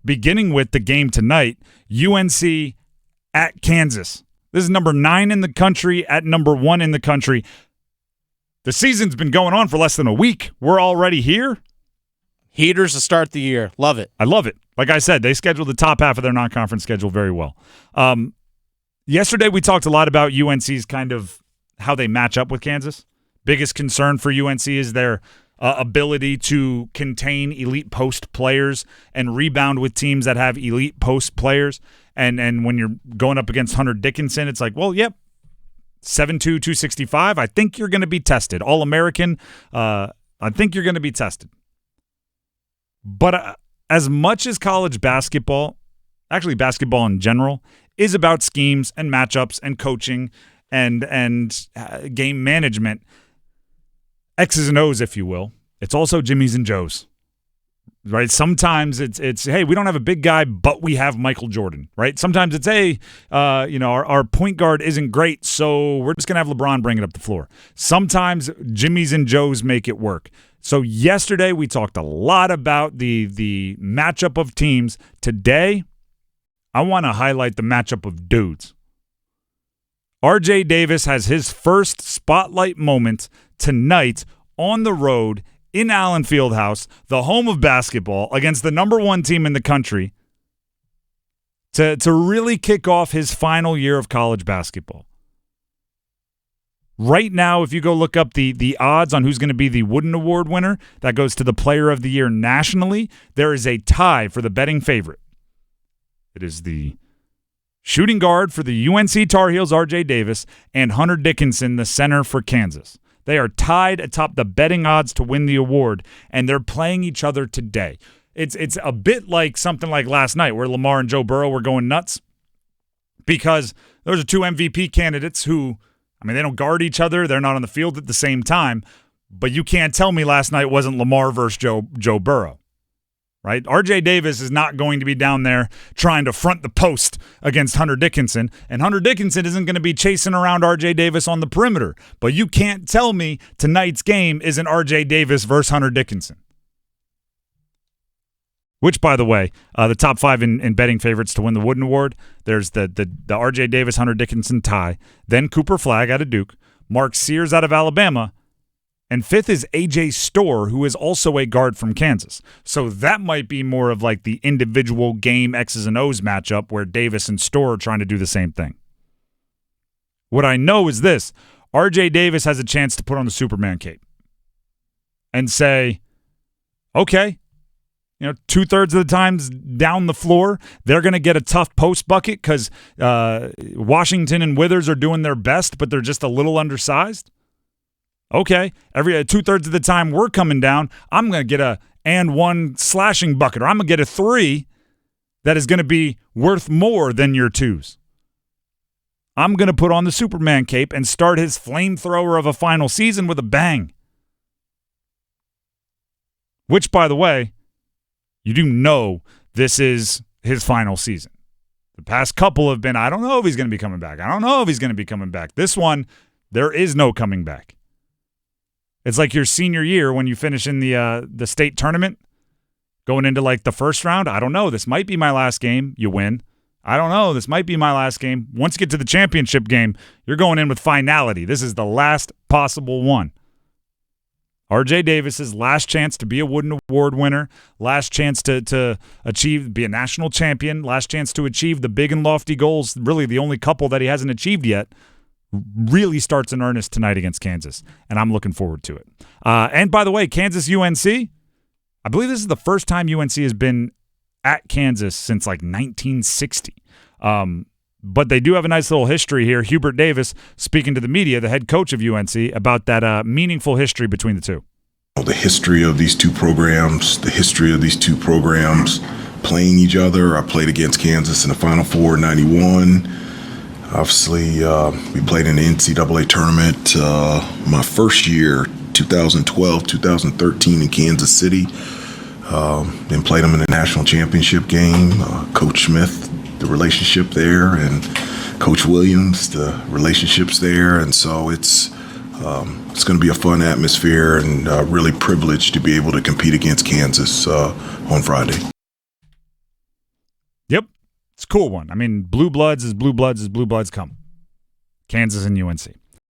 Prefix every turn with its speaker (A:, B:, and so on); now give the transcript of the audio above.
A: beginning with the game tonight, UNC at Kansas. This is number 9 in the country at number 1 in the country. The season's been going on for less than a week. We're already here.
B: Heaters to start the year. Love it.
A: I love it. Like I said, they scheduled the top half of their non-conference schedule very well. Yesterday, we talked a lot about UNC's kind of how they match up with Kansas. Biggest concern for UNC is their ability to contain elite post players and rebound with teams that have elite post players. And when you're going up against Hunter Dickinson, it's like, well, yep, 7'2", 265. I think you're going to be tested. All-American, I think you're going to be tested. But as much as college basketball, actually basketball in general, is about schemes and matchups and coaching and game management, X's and O's, if you will, it's also Jimmy's and Joe's, right? Sometimes it's hey, we don't have a big guy, but we have Michael Jordan, right? Sometimes it's hey, our point guard isn't great, so we're just gonna have LeBron bring it up the floor. Sometimes Jimmy's and Joe's make it work. So yesterday we talked a lot about the matchup of teams. Today, I want to highlight the matchup of dudes. RJ Davis has his first spotlight moment tonight on the road in Allen Fieldhouse, the home of basketball, against the number 1 team in the country, to really kick off his final year of college basketball. Right now, if you go look up the odds on who's going to be the Wooden Award winner, that goes to the Player of the Year nationally, there is a tie for the betting favorite. It is the shooting guard for the UNC Tar Heels, RJ Davis, and Hunter Dickinson, the center for Kansas. They are tied atop the betting odds to win the award, and they're playing each other today. It's a bit like something like last night where Lamar and Joe Burrow were going nuts because those are 2 MVP candidates who, I mean, they don't guard each other. They're not on the field at the same time, but you can't tell me last night wasn't Lamar versus Joe Burrow. Right? RJ Davis is not going to be down there trying to front the post against Hunter Dickinson, and Hunter Dickinson isn't going to be chasing around RJ Davis on the perimeter. But you can't tell me tonight's game isn't RJ Davis versus Hunter Dickinson. Which, by the way, the top 5 in betting favorites to win the Wooden Award, there's the RJ Davis-Hunter Dickinson tie, then Cooper Flagg out of Duke, Mark Sears out of Alabama, and 5th is A.J. Storr, who is also a guard from Kansas. So that might be more of like the individual game X's and O's matchup where Davis and Storr are trying to do the same thing. What I know is this. R.J. Davis has a chance to put on the Superman cape and say, okay, 2/3 of the times down the floor, they're going to get a tough post bucket because Washington and Withers are doing their best, but they're just a little undersized. Okay, every 2/3 of the time we're coming down, I'm going to get a and one slashing bucket, or I'm going to get a 3 that is going to be worth more than your 2s. I'm going to put on the Superman cape and start his flamethrower of a final season with a bang. Which, by the way, you do know this is his final season. The past couple have been, I don't know if he's going to be coming back. I don't know if he's going to be coming back. This one, there is no coming back. It's like your senior year when you finish in the state tournament, going into like the first round. I don't know. This might be my last game. You win. I don't know. This might be my last game. Once you get to the championship game, you're going in with finality. This is the last possible one. RJ Davis's last chance to be a Wooden Award winner, last chance to be a national champion, last chance to achieve the big and lofty goals, really the only couple that he hasn't achieved yet, really starts in earnest tonight against Kansas, and I'm looking forward to it. And by the way, Kansas-UNC, I believe this is the first time UNC has been at Kansas since like 1960. But they do have a nice little history here. Hubert Davis speaking to the media, the head coach of UNC, about that meaningful history between the two.
C: The history of these two programs, playing each other. I played against Kansas in the Final Four in 91. Obviously, we played in the NCAA tournament my first year, 2012, 2013 in Kansas City. Then played them in the national championship game. Coach Smith, the relationship there, and Coach Williams, the relationships there. And so it's going to be a fun atmosphere, and really privileged to be able to compete against Kansas on Friday.
A: It's a cool one. I mean, blue bloods as blue bloods come. Kansas and UNC.